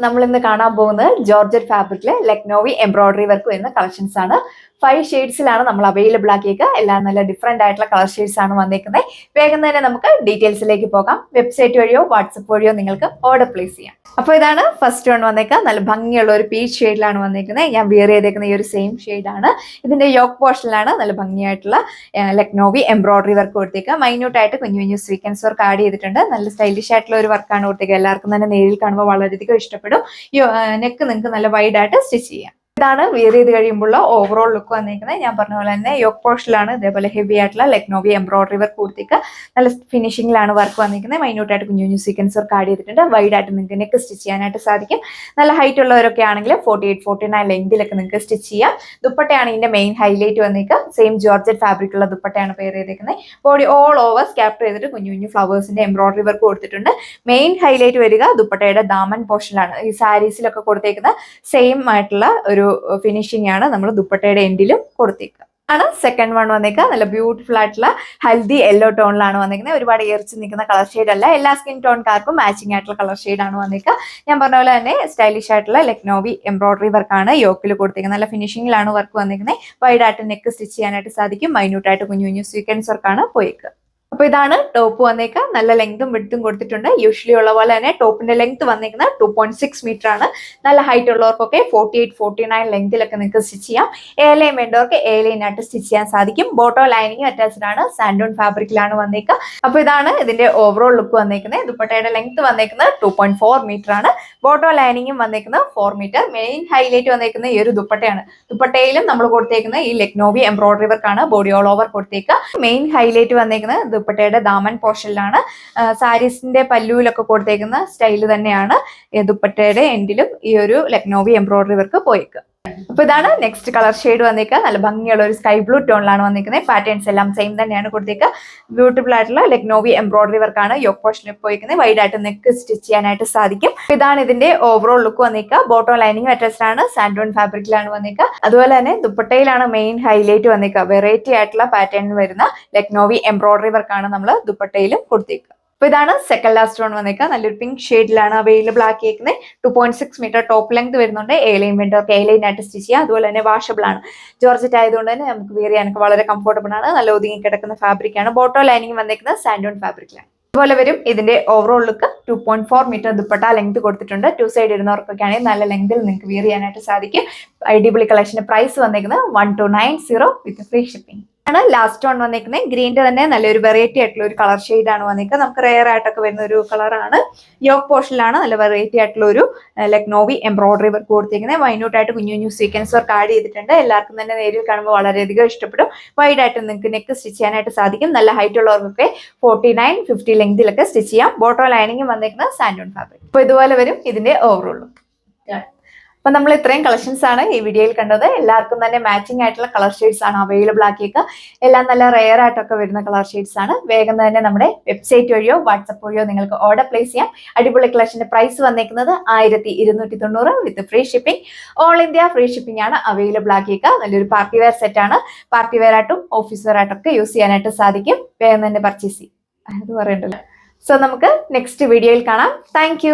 നമ്മൾ ഇന്ന് കാണാൻ പോകുന്നത് ജോർജറ്റ് ഫാബ്രിക്കിലെ ലക്നോവി എംബ്രോയിഡറി വർക്ക് വരുന്ന കളക്ഷൻസ് ആണ്. 5 ഷെയ്ഡ്സിലാണ് നമ്മൾ അവൈലബിൾ ആക്കിയേക്കുക. എല്ലാം നല്ല ഡിഫറെന്റ് ആയിട്ടുള്ള കളർ ഷെയ്ഡ്സ് ആണ് വന്നേക്കുന്നത്. വേഗം തന്നെ നമുക്ക് ഡീറ്റെയിൽസിലേക്ക് പോകാം. വെബ്സൈറ്റ് വഴിയോ വാട്സപ്പ് വഴിയോ നിങ്ങൾക്ക് ഓർഡർ പ്ലേസ് ചെയ്യാം. അപ്പോൾ ഇതാണ് ഫസ്റ്റ് വൺ വന്നേക്കുക. നല്ല ഭംഗിയുള്ള ഒരു പീച്ച് ഷെയ്ഡിലാണ് വന്നേക്കുന്നത്. ഞാൻ വിയർ ചെയ്തേക്കുന്ന ഈ ഒരു സെയിം ഷെയ്ഡാണ്. ഇതിന്റെ യോക്ക് പോർഷനിലാണ് നല്ല ഭംഗിയായിട്ടുള്ള ലക്നോവി എംബ്രോയിഡറി വർക്ക് കൊടുത്തേക്കുക. മൈന്യൂട്ട് ആയിട്ട് കുഞ്ഞു കുഞ്ഞു സ്വീക്കൻസ് വർക്ക് ആഡ് ചെയ്തിട്ടുണ്ട്. നല്ല സ്റ്റൈലിഷ് ആയിട്ടുള്ള ഒരു വർക്കാണ് കൊടുത്തേക്കുക. എല്ലാവർക്കും തന്നെ നേരിൽ കാണുമ്പോൾ വളരെയധികം ഇഷ്ടപ്പെടും. നെക്ക് നിങ്ങൾക്ക് നല്ല വൈഡ് ആയിട്ട് സ്റ്റിച്ച് ചെയ്യാം. ഇതാണ് വിയർ ചെയ്ത് കഴിയുമ്പോൾ ഓവറോൾ ലുക്ക് വന്നിരിക്കുന്നത്. ഞാൻ പറഞ്ഞ പോലെ തന്നെ യോക്ക് പോർഷനിലാണ് ഇതേപോലെ ഹെവി ആയിട്ടുള്ള ലക്നോവി എംബ്രോയിഡറി വർക്ക് കൊടുത്തേക്ക് നല്ല ഫിനിഷിംഗിലാണ് വർക്ക് വന്നിരിക്കുന്നത്. മൈന്യൂട്ട് ആയിട്ട് കുഞ്ഞു കുഞ്ഞു സീക്വൻസ് വർക്ക് ആഡ് ചെയ്തിട്ടുണ്ട്. വൈഡ് ആയിട്ട് നിങ്ങൾക്ക് നെക്ക് സ്റ്റിച്ച് ചെയ്യാനായിട്ട് സാധിക്കും. നല്ല ഹൈറ്റ് ഉള്ളവരൊക്കെ ആണെങ്കിൽ 48-49 ലെങ്തിലൊക്കെ നിങ്ങൾക്ക് സ്റ്റിച്ച് ചെയ്യാം. ദുപ്പട്ടയാണ് ഇതിന്റെ മെയിൻ ഹൈലൈറ്റ് വന്നിരിക്കുക. സെയിം ജോർജറ്റ് ഫാബ്രിക് ഉള്ള ദുപ്പട്ടയാണ് പെയർ ചെയ്തിരിക്കുന്നത്. ബോഡി ഓൾ ഓവർ സ്കാപ്റ്റർ ചെയ്തിട്ട് കുഞ്ഞു കുഞ്ഞു ഫ്ലവേഴ്സിന്റെ എംബ്രോയിഡറി വർക്ക് കൊടുത്തിട്ടുണ്ട്. മെയിൻ ഹൈലൈറ്റ് വരിക ദുപ്പട്ടയുടെ ദാമൻ പോർഷനിലാണ്. ഈ സാരീസിലൊക്കെ കൊടുത്തേക്കുന്ന സെയിം ആയിട്ടുള്ള ഒരു ഫിനിഷിംഗ് ആണ് നമ്മൾ ദുപ്പട്ടയുടെ എൻഡിലും കൊടുത്തേക്കുക. ആണ് സെക്കൻഡ് വൺ വന്നേക്കുക. നല്ല ബ്യൂട്ടിഫുൾ ആയിട്ടുള്ള ഹൽദി യെല്ലോ ടോണിലാണ് വന്നിരിക്കുന്നത്. ഒരുപാട് ഏർച്ച് നിൽക്കുന്ന കളർ ഷെയ്ഡ് അല്ല. എല്ലാ സ്കിൻ ടോൺകാർക്കും മാച്ചിങ് ആയിട്ടുള്ള കളർ ഷെയ്ഡ് ആണ് വന്നിരിക്കുക. ഞാൻ പറഞ്ഞ പോലെ തന്നെ സ്റ്റൈലിഷ് ആയിട്ടുള്ള ലക്നോവി എംബ്രോയിഡറി വർക്കാണ് യോക്കിൽ കൊടുത്തിരിക്കുന്നത്. നല്ല ഫിനിഷിംഗിലാണ് വർക്ക് വന്നിരിക്കുന്നത്. വൈഡ് ആയിട്ട് നെക്ക് സ്റ്റിച്ച് ചെയ്യാനായിട്ട് സാധിക്കും. മൈന്യൂട്ട് ആയിട്ട് കുഞ്ഞു കുഞ്ഞു സ്വീക്വൻസ് വർക്കാണ് പോയിക്കുക. അപ്പൊ ഇതാണ് ടോപ്പ് വന്നേക്കുക. നല്ല ലെങ്തും വിഡ്ത്തും കൊടുത്തിട്ടുണ്ട്. യൂഷ്വലി ഉള്ള പോലെ തന്നെ ടോപ്പിന്റെ ലെങ്ത് വന്നിരിക്കുന്നത് 2.6 മീറ്റർ ആണ്. നല്ല ഹൈറ്റ് ഉള്ളവർക്കൊക്കെ 48-49 ലെങ്തിലൊക്കെ നിങ്ങൾക്ക് സ്റ്റിച്ച് ചെയ്യാം. ഏലയും വേണ്ടവർക്ക് ഏലയിനായിട്ട് സ്റ്റിച്ച് ചെയ്യാൻ സാധിക്കും. ബോട്ടോ ലൈനിങ് അറ്റാച്ച്ഡ് ആണ്. സാൻഡോൺ ഫാബ്രിക്കിലാണ് വന്നേക്കുക. അപ്പൊ ഇതാണ് ഇതിന്റെ ഓവറോൾ ലുക്ക് വന്നേക്കുന്നത്. ദുപ്പട്ടയുടെ ലെങ്ത് വന്നേക്കുന്നത് 2.4 മീറ്റർ ആണ്. ബോട്ടോ ലൈനിങ്ങും വന്നേക്കുന്നത് 4 മീറ്റർ. മെയിൻ ഹൈലൈറ്റ് വന്നേക്കുന്ന ഈ ഒരു ദുപ്പട്ടയാണ്. ദുപ്പട്ടയിലും നമ്മൾ കൊടുത്തേക്കുന്ന ഈ ലക്നോവി എംബ്രോയിഡറി വർക്കാണ് ബോഡി ഓൾ ഓവർ കൊടുത്തേക്കുക. മെയിൻ ഹൈലൈറ്റ് വന്നേക്കുന്നത് ദുപ്പട്ടയുടെ ദാമൻ പോർഷനിലാണ്. സാരീസിന്റെ പല്ലുവിലൊക്കെ കൊടുത്തേക്കുന്ന സ്റ്റൈല് തന്നെയാണ് ദുപ്പട്ടയുടെ എൻഡിലും ഈ ഒരു ലക്നോവി എംബ്രോയിഡറി വർക്ക് പോയേക്കുക. അപ്പൊ ഇതാണ് നെക്സ്റ്റ് കളർ ഷെയ്ഡ് വന്നേക്കുക. നല്ല ഭംഗിയുള്ള ഒരു സ്കൈ ബ്ലൂ ടോണിലാണ് വന്നിരിക്കുന്നത്. പാറ്റേൺസ് എല്ലാം സെയിം തന്നെയാണ് കൊടുത്തേക്കുക. ബ്യൂട്ടിഫുൾ ആയിട്ടുള്ള ലക്നോവി എംബ്രോയിഡറി വർക്കാണ് യോക്ക് പോർഷനിൽ പോയിരിക്കുന്നത്. വൈഡ് ആയിട്ട് നെക്ക് സ്റ്റിച്ച് ചെയ്യാനായിട്ട് സാധിക്കും. ഇതാണ് ഇതിന്റെ ഓവറോൾ ലുക്ക് വന്നേക്കുക. ബോട്ടോ ലൈനിങ് അറ്റാച്ച്ഡ് ആണ്. സാൻഡോൺ ഫാബ്രിക്കിലാണ് വന്നേക്കുക. അതുപോലെ തന്നെ ദുപ്പട്ടയിലാണ് മെയിൻ ഹൈലൈറ്റ് വന്നേക്കുക. വെറൈറ്റി ആയിട്ടുള്ള പാറ്റേണിൽ വരുന്ന ലക്നോവി എംബ്രോയിഡറി വർക്കാണ് നമ്മൾ ദുപ്പട്ടയിലും കൊടുത്തേക്കുക. അപ്പൊ ഇതാണ് സെക്കൻഡ് ലാസ്റ്റ് വൺ വന്നേക്കുക. നല്ലൊരു പിങ്ക് ഷെയ്ഡിലാണ് അവൈലബിൾ ആക്കിയേക്കുന്നത്. 2.6 മീറ്റർ ടോപ്പ് ലെങ്ത് വരുന്നുണ്ട്. ഏലൈൻ വേണ്ടവർക്ക് ഏലൈനായിട്ട് സ്റ്റിച്ച് ചെയ്യാം. അതുപോലെ തന്നെ വാഷബിൾ ആണ്. ജോർജറ്റ് ആയതുകൊണ്ട് തന്നെ നമുക്ക് വെയർ ചെയ്യാനൊക്കെ വളരെ കംഫർട്ടബിൾ ആണ്. നല്ല ഒതുങ്ങി കിടക്കുന്ന ഫാബ്രിക് ആണ്. ബോട്ടോ ലൈനിങ് വന്നേക്കുന്നത് സാൻഡോൺ ഫാബ്രിക്കിലാണ്. അതുപോലെ വരും ഇതിന്റെ overall look. 2.4 metre dupatta length കൊടുത്തിട്ടുണ്ട്. 2 സൈഡ് ഇടുന്നവർക്കൊക്കെ ആണെങ്കിൽ നല്ല ലെങ്തിൽ നിങ്ങൾക്ക് വെയർ ചെയ്യാനായിട്ട് സാധിക്കും. അടിപൊളി കളക്ഷന്റെ പ്രൈസ് വന്നേക്കുന്നത് 1290 വിത്ത് ഫ്രീ ഷിപ്പിംഗ് ആണ്. ലാസ്റ്റ് വൺ വന്നേക്കുന്നത് ഗ്രീനിന്റെ തന്നെ നല്ലൊരു വെറൈറ്റി ആയിട്ടുള്ള ഒരു കളർ ഷെയ്ഡ് ആണ് വന്നേക്കുന്നത്. നമുക്ക് റെയർ ആയിട്ടൊക്കെ വരുന്ന ഒരു കളറാണ്. യോക്ക് പോർഷനിലാണ് നല്ല വെറൈറ്റി ആയിട്ടുള്ള ഒരു ലക്നോവി എംബ്രോയിഡറി വർക്ക് കൊടുത്തിരിക്കുന്നത്. മൈന്യൂട്ട് ആയിട്ട് കുഞ്ഞു കുഞ്ഞു സീക്വൻസ് വർക്ക് ആഡ് ചെയ്തിട്ടുണ്ട്. എല്ലാവർക്കും തന്നെ നേരിൽ കാണുമ്പോൾ വളരെയധികം ഇഷ്ടപ്പെടും. വൈഡ് ആയിട്ട് നിങ്ങൾക്ക് നെക്ക് സ്റ്റിച്ച് ചെയ്യാനായിട്ട് സാധിക്കും. നല്ല ഹൈറ്റ് ഉള്ളവർക്കൊക്കെ 49-50 ലെങ്തിലൊക്കെ സ്റ്റിച്ച് ചെയ്യാം. ബോട്ടോ ലൈനിങ് വന്നേക്കുന്നത് സാൻഡോൺ ഫാബ്രിക്. അപ്പൊ ഇതുപോലെ വരും ഇതിന്റെ ഓവറോൾ ലുക്ക്. അപ്പൊ നമ്മൾ ഇത്രയും കളക്ഷൻസ് ആണ് ഈ വീഡിയോയിൽ കണ്ടത്. എല്ലാവർക്കും തന്നെ മാച്ചിങ് ആയിട്ടുള്ള കളർ ഷെയ്ഡ്സ് ആണ് അവൈലബിൾ ആക്കിയേക്കുക. എല്ലാം നല്ല റെയർ ആയിട്ടൊക്കെ വരുന്ന കളർ ഷെയ്ഡ്സ് ആണ്. വേഗം തന്നെ നമ്മുടെ വെബ്സൈറ്റ് വഴിയോ വാട്സപ്പ് വഴിയോ നിങ്ങൾക്ക് ഓർഡർ പ്ലേസ് ചെയ്യാം. അടിപൊളി കളക്ഷന്റെ പ്രൈസ് വന്നേക്കുന്നത് 1290 വിത്ത് free shipping. All India free shipping ആണ് അവൈലബിൾ ആക്കിയേക്കുക. നല്ലൊരു പാർട്ടി വെയർ സെറ്റ് ആണ്. പാർട്ടി വെയർ ആയിട്ടും ഓഫീസ് വെയർ ആയിട്ടൊക്കെ യൂസ് ചെയ്യാനായിട്ട് സാധിക്കും. വേഗം തന്നെ പർച്ചേസ് ചെയ്യും. അത് പറയണ്ടല്ലോ. സോ നമുക്ക് നെക്സ്റ്റ് വീഡിയോയിൽ കാണാം. താങ്ക്